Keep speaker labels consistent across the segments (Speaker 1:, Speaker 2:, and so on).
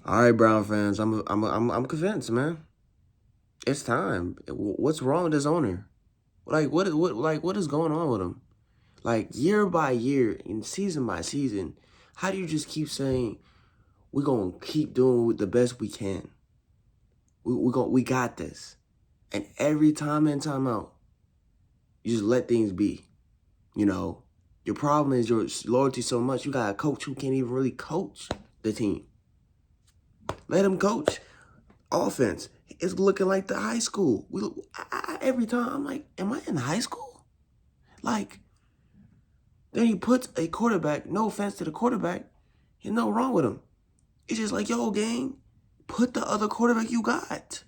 Speaker 1: All right, Brown fans, I'm convinced, man. It's time. What's wrong with this owner? What is going on with him? Like year by year and season by season, how do you just keep saying we're gonna keep doing the best we can? We got this, and every time in time out, you just let things be. You know, your problem is your loyalty so much. You got a coach who can't even really coach the team. Let him coach. Offense is looking like the high school. Every time I'm like, am I in high school? Like, then he puts a quarterback, no offense to the quarterback, there's no wrong with him. It's just like, yo, gang, put the other quarterback you got.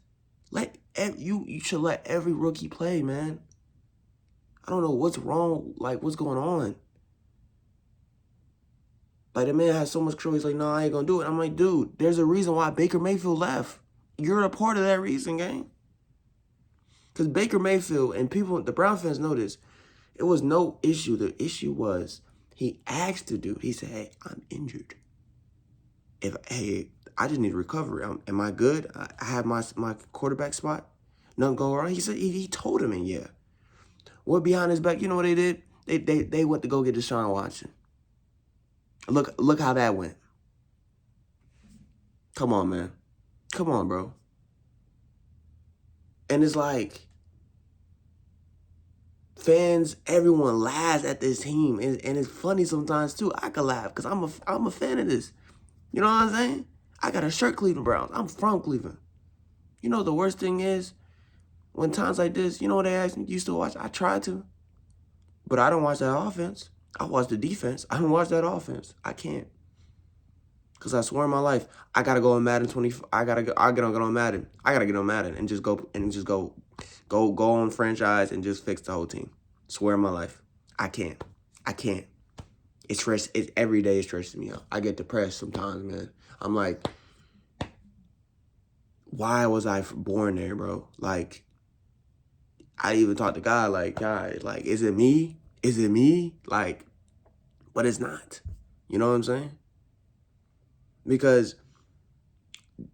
Speaker 1: You should let every rookie play, man. I don't know what's wrong, like what's going on. Like the man has so much control, he's like, no, I ain't gonna do it. I'm like, dude, there's a reason why Baker Mayfield left. You're a part of that reason, gang. Because Baker Mayfield and people, the Brown fans know this, it was no issue. The issue was he asked the dude, he said, hey, I'm injured. I just need recovery. Am I good? I have my quarterback spot. Nothing going wrong. He said, he told him, and yeah. What behind his back, you know what they did? They went to go get Deshaun Watson. Look how that went. Come on, man. Come on, bro. And it's like, fans, everyone laughs at this team. And it's funny sometimes, too. I can laugh because I'm a fan of this. You know what I'm saying? I got a shirt, Cleveland Browns. I'm from Cleveland. You know the worst thing is, when times like this, you know what they ask me, you still watch? I try to. But I don't watch that offense. I watch the defense. I don't watch that offense. I can't. Because I swear in my life, I got to go on Madden 20. I get on Madden. I got to get on Madden and just go on franchise and just fix the whole team. Swear in my life. I can't. It's every day it stresses me out. I get depressed sometimes, man. I'm like, why was I born there, bro? Like, I even talked to God, like, is it me? Is it me? Like, but it's not. You know what I'm saying? Because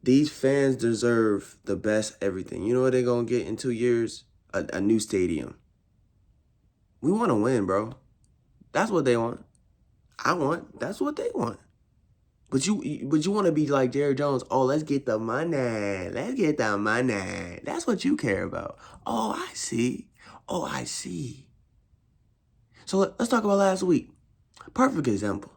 Speaker 1: these fans deserve the best everything. You know what they're going to get in 2 years? A new stadium. We want to win, bro. That's what they want. That's what they want. But you want to be like Jerry Jones. Oh, let's get the money. Let's get the money. That's what you care about. Oh, I see. So let's talk about last week. Perfect example.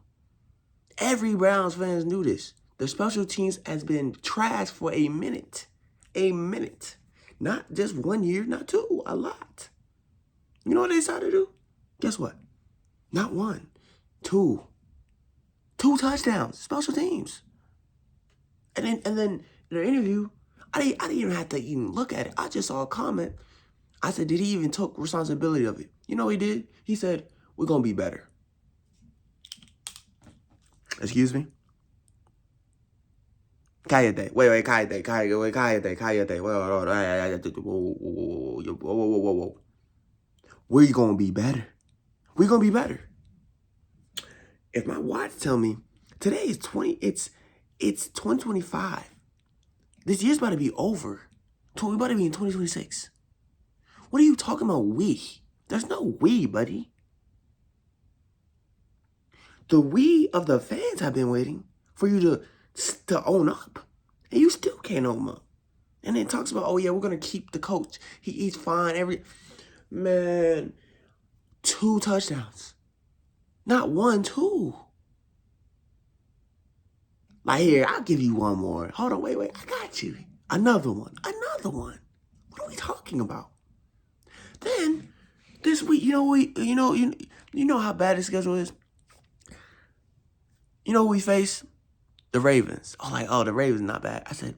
Speaker 1: Every Browns fans knew this. The special teams has been trashed for a minute. A minute. Not just 1 year, not two, a lot. You know what they decided to do? Guess what? Not one, two. 2 touchdowns, special teams. And then in their interview, I didn't even have to even look at it. I just saw a comment. I said, did he even take responsibility of it? You know what he did? He said, we're going to be better. Excuse me? Cállate. Wait, cállate. Whoa. We're going to be better. We're going to be better. If my watch tell me today is 2025. This year's about to be over. We're about to be in 2026. What are you talking about, we? There's no we, buddy. The we of the fans have been waiting for you to own up. And you still can't own up. And then it talks about, oh yeah, we're going to keep the coach. He's fine. Man, 2 touchdowns. Not 1, 2. Like, here, I'll give you one more. Hold on, wait, I got you. Another one. What are we talking about? Then, this week, you know how bad the schedule is? You know who we face? The Ravens. Oh, the Ravens not bad. I said,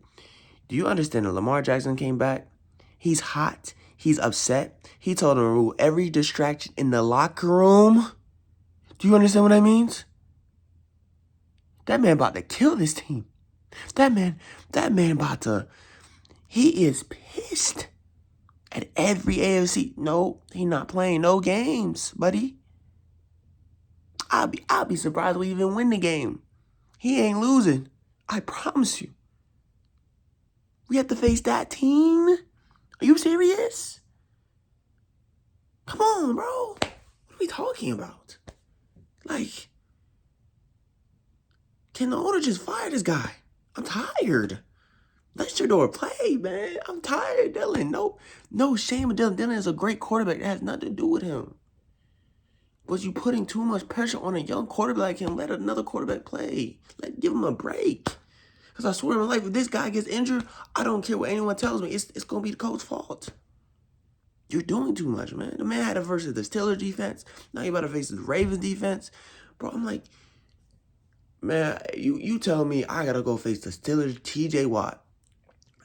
Speaker 1: do you understand that Lamar Jackson came back? He's hot. He's upset. He told him to remove every distraction in the locker room. Do you understand what that means? That man about to kill this team. That man about to, he is pissed at every AFC. No, he not playing no games, buddy. I'll be surprised we even win the game. He ain't losing. I promise you. We have to face that team? Are you serious? Come on, bro. What are we talking about? Like, can the owner just fire this guy? I'm tired. Let your door play, man. I'm tired, Dylan. No shame in Dylan. Dylan is a great quarterback. That has nothing to do with him. But you putting too much pressure on a young quarterback like him. Let another quarterback play. Give him a break. Because I swear in life, if this guy gets injured, I don't care what anyone tells me. It's going to be the coach's fault. You're doing too much, man. The man had to versus the Steelers defense. Now you about to face the Ravens defense. Bro, I'm like, man, you tell me I got to go face the Steelers, TJ Watt.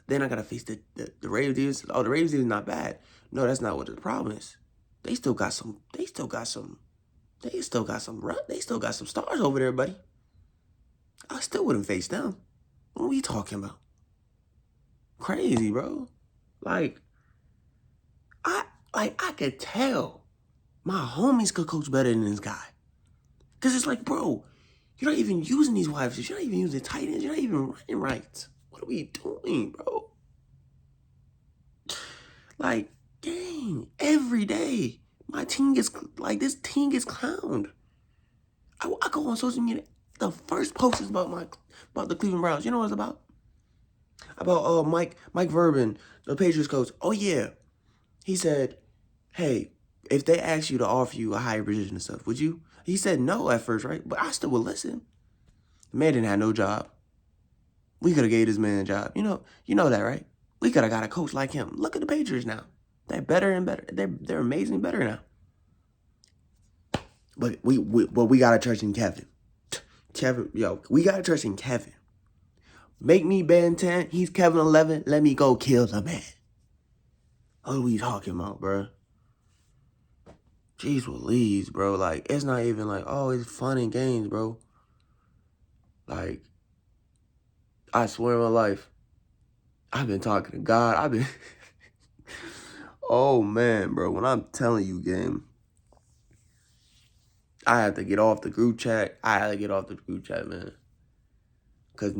Speaker 1: Then I got to face the Ravens defense. Oh, the Ravens defense is not bad. No, that's not what the problem is. They still got some stars over there, buddy. I still wouldn't face them. What are we talking about? Crazy, bro. I could tell my homies could coach better than this guy. Because it's like, bro, you're not even using these wide receivers. You're not even using tight ends. You're not even running right. What are we doing, bro? Like, dang, every day, this team gets clowned. I go on social media. The first post is about the Cleveland Browns. You know what it's about? About Mike Verben, the Patriots coach. Oh yeah, he said, "Hey, if they ask you to offer you a higher position and stuff, would you?" He said no at first, right? But I still would listen. The man didn't have no job. We could have gave this man a job. You know that, right? We could have got a coach like him. Look at the Patriots now. They're better and better. They're amazing better now. But we gotta trust in Kevin. We gotta trust in Kevin. Make me Ben 10, he's Kevin 11, let me go kill the man. What are we talking about, bro? Jeez Louise, bro. Like, it's not even like, oh, it's fun and games, bro. Like, I swear on my life, I've been talking to God. Oh, man, bro. When I'm telling you, game, I have to get off the group chat. Man. Because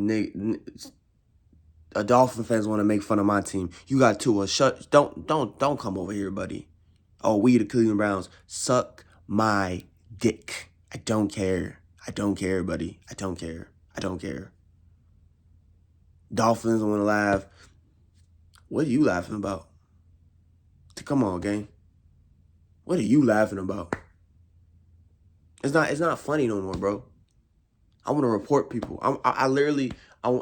Speaker 1: a Dolphin fans want to make fun of my team. You got Tua. Don't come over here, buddy. Oh, we the Cleveland Browns. Suck my dick. I don't care, buddy. I don't care. Dolphins want to laugh. What are you laughing about? Come on, gang. What are you laughing about? It's not funny no more, bro. I want to report people.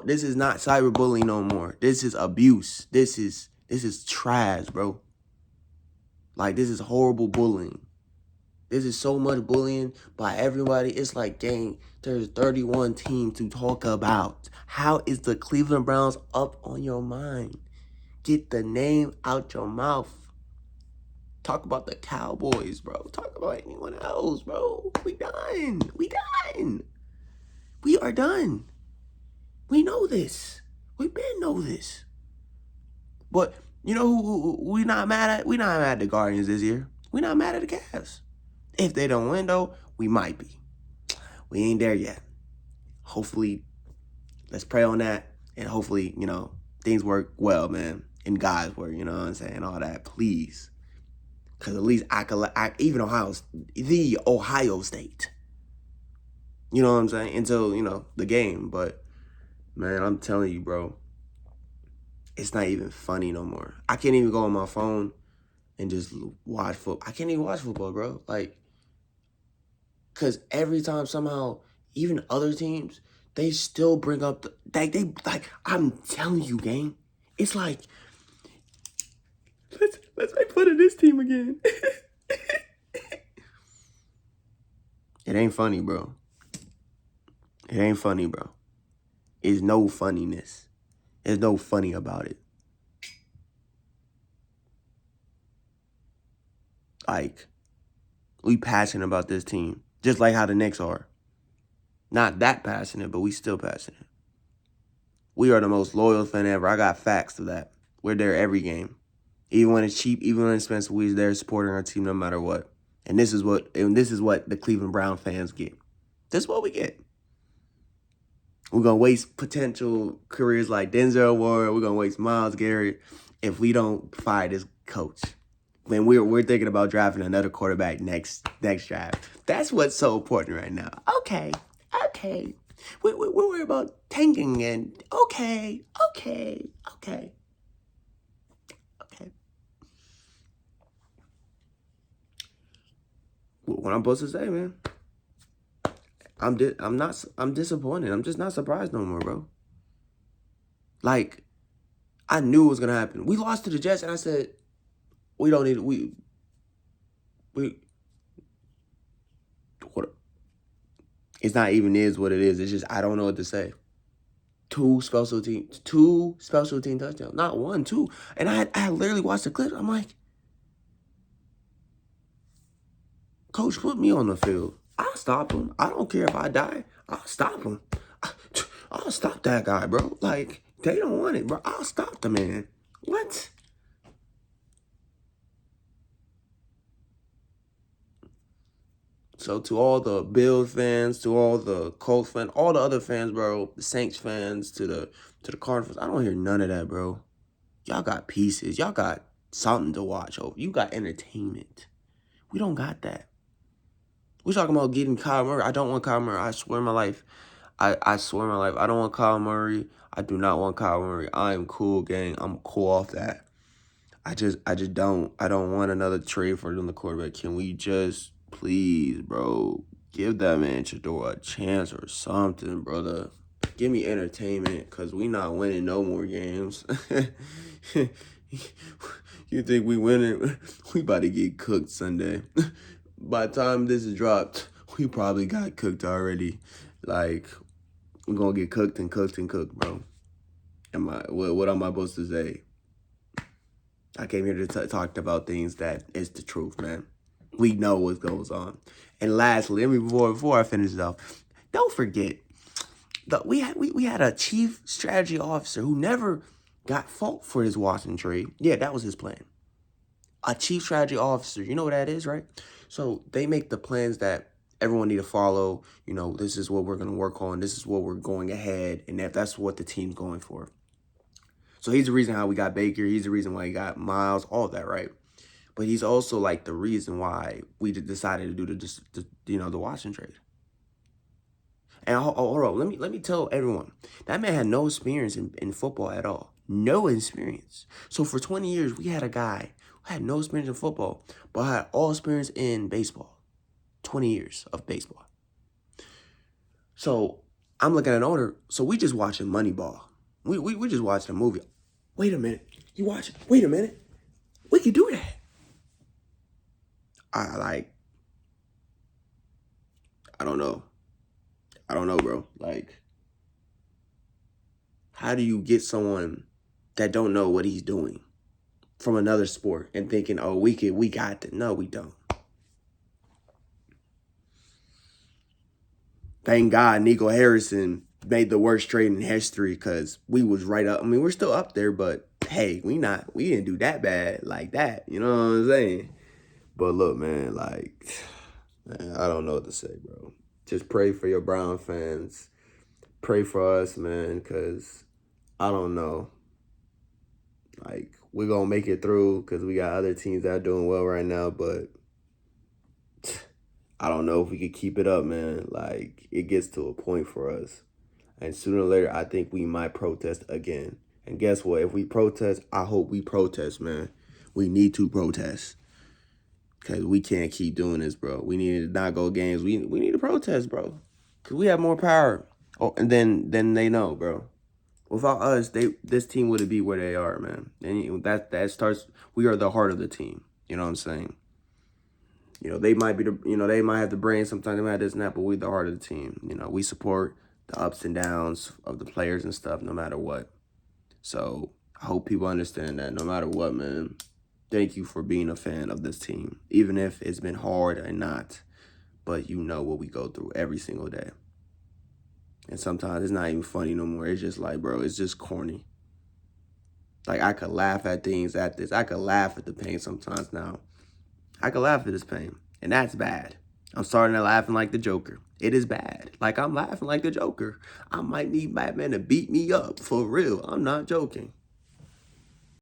Speaker 1: This is not cyberbullying no more. This is abuse. This is trash, bro. Like, this is horrible bullying. This is so much bullying by everybody. It's like, dang, there's 31 teams to talk about. How is the Cleveland Browns up on your mind? Get the name out your mouth. Talk about the Cowboys, bro. Talk about anyone else, bro. We done. We are done. We know this. We been know this. But you know who we not mad at? We not mad at the Guardians this year. We not mad at the Cavs. If they don't win, though, we might be. We ain't there yet. Hopefully, let's pray on that. And hopefully, things work well, man. And God's work, you know what I'm saying? All that, please. Because at least even the Ohio State. You know what I'm saying? Until, the game. But, man, I'm telling you, bro. It's not even funny no more. I can't even go on my phone and just watch football. I can't even watch football, bro. Like, because every time somehow, even other teams, they still bring up I'm telling you, gang. It's like, let's make fun of this team again. It ain't funny, bro. It's no funniness. There's no funny about it. Like, we passionate about this team. Just like how the Knicks are. Not that passionate, but we still passionate. We are the most loyal fan ever. I got facts of that. We're there every game. Even when it's cheap, even when it's expensive, we're there supporting our team no matter what. And this is what the Cleveland Brown fans get. This is what we get. We're going to waste potential careers like Denzel Ward. We're going to waste Myles Garrett if we don't fire this coach. When we're thinking about drafting another quarterback next draft. That's what's so important right now. Okay. We're worried about tanking and okay. What I'm supposed to say, man. I'm disappointed. I'm just not surprised no more, bro. Like, I knew it was gonna happen. We lost to the Jets, and I said, we don't need we what it's not even is what it is. It's just I don't know what to say. Two special team touchdowns. Not one, two. And I literally watched the clip. I'm like, Coach, put me on the field. I'll stop him. I don't care if I die. I'll stop him. I'll stop that guy, bro. Like, they don't want it, bro. I'll stop the man. What? So to all the Bills fans, to all the Colts fans, all the other fans, bro, the Saints fans, to the Cardinals, I don't hear none of that, bro. Y'all got pieces. Y'all got something to watch over. You got entertainment. We don't got that. We're talking about getting Kyle Murray. I don't want Kyle Murray. I swear my life. I swear my life. I don't want Kyle Murray. I do not want Kyle Murray. I am cool, gang. I'm cool off that. I just don't. I don't want another trade for the quarterback. Can we just please, bro, give that man Shador a chance or something, brother? Give me entertainment, cause we not winning no more games. You think we winning? We about to get cooked Sunday. By the time this is dropped, we probably got cooked already. Like, we're gonna get cooked, bro. What am I supposed to say? I came here to talk about things that is the truth, man. We know what goes on. And lastly, before I finish it off, don't forget that we had a chief strategy officer who never got fault for his Washington trade. Yeah, that was his plan. A chief strategy officer, you know what that is, right? So they make the plans that everyone need to follow. You know, this is what we're going to work on. This is what we're going ahead. And that's what the team's going for. So he's the reason how we got Baker. He's the reason why he got Miles, all of that, right? But he's also like the reason why we decided to do the Washington trade. And hold on, let me tell everyone, that man had no experience in football at all. No experience. So for 20 years, we had a guy who had no experience in football, but had all experience in baseball. 20 years of baseball. So I'm looking at an owner, so we just watching Moneyball. We just watching a movie. Wait a minute. Wait a minute. We could do that. I don't know. I don't know, bro. Like, how do you get someone that don't know what he's doing from another sport and thinking, oh, we got that? No, we don't. Thank God Nico Harrison made the worst trade in history, because we was right up. I mean, we're still up there, but hey, we didn't do that bad like that. You know what I'm saying? But look, man, like, man, I don't know what to say, bro. Just pray for your Brown fans. Pray for us, man, because I don't know. Like, we're going to make it through because we got other teams that are doing well right now, but I don't know if we could keep it up, man. Like, it gets to a point for us. And sooner or later, I think we might protest again. And guess what? If we protest, I hope we protest, man. We need to protest. Because we can't keep doing this, bro. We need to not go games. We need to protest, bro. Because we have more power than they know, bro. Without us, this team wouldn't be where they are, man. And that starts, we are the heart of the team. You know what I'm saying? You know, they might they might have the brain sometimes, they might have this and that, but we're the heart of the team. You know, we support the ups and downs of the players and stuff no matter what. So I hope people understand that no matter what, man. Thank you for being a fan of this team, even if it's been hard and not. But you know what we go through every single day. And sometimes it's not even funny no more. It's just like, bro, it's just corny. Like, I could laugh at things at this. I could laugh at the pain sometimes now. I could laugh at this pain. And that's bad. I'm starting to laughing like the Joker. It is bad. Like, I'm laughing like the Joker. I might need Batman to beat me up. For real. I'm not joking.